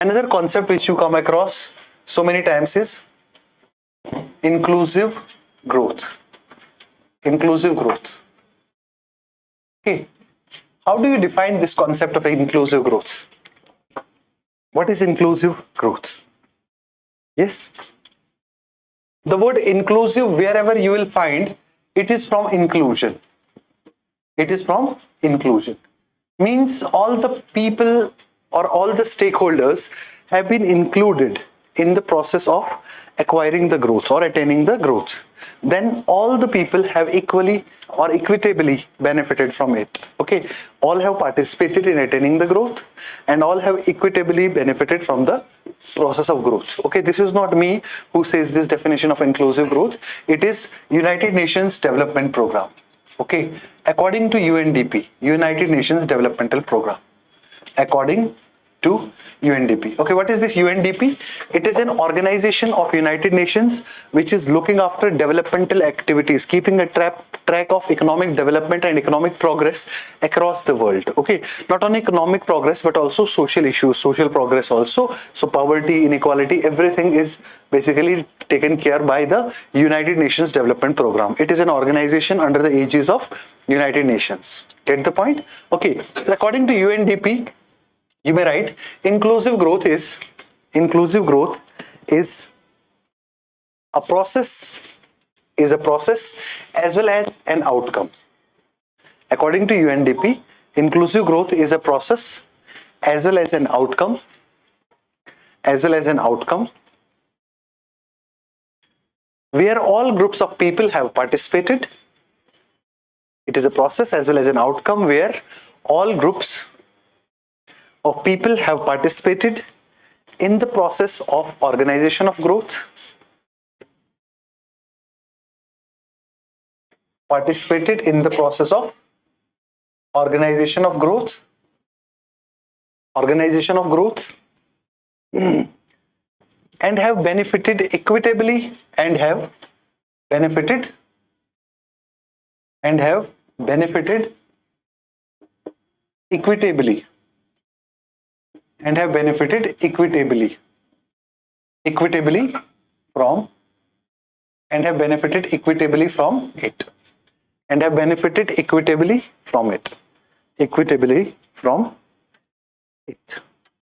Another concept which you come across so many times is inclusive growth. Inclusive growth. Okay. How do you define this concept of inclusive growth? What is inclusive growth? Yes. The word inclusive, wherever you will find, it is from inclusion. It is from inclusion. Means all the people or all the stakeholders have been included in the process of acquiring the growth or attaining the growth. Then all the people have equally or equitably benefited from it. Okay, all have participated in attaining the growth and all have equitably benefited from the process of growth. Okay, this is not me who says this definition of inclusive growth. It is United Nations Development Program. Okay, according to UNDP, United Nations Developmental Program. According to UNDP. Okay, what is this UNDP? It is an organization of United Nations which is looking after developmental activities, keeping a track of economic development and economic progress across the world. Okay, not only economic progress but also social issues, social progress also. So poverty, inequality, everything is basically taken care by the United Nations Development Program. It is an organization under the aegis of United Nations. Get the point? Okay, according to UNDP, you may write inclusive growth is a process as well as an outcome. According to UNDP, inclusive growth is a process as well as an outcome where all groups of people have participated. It is a process as well as an outcome where all groups of people have participated in the process of organization of growth, and have benefited equitably and have benefited equitably from it.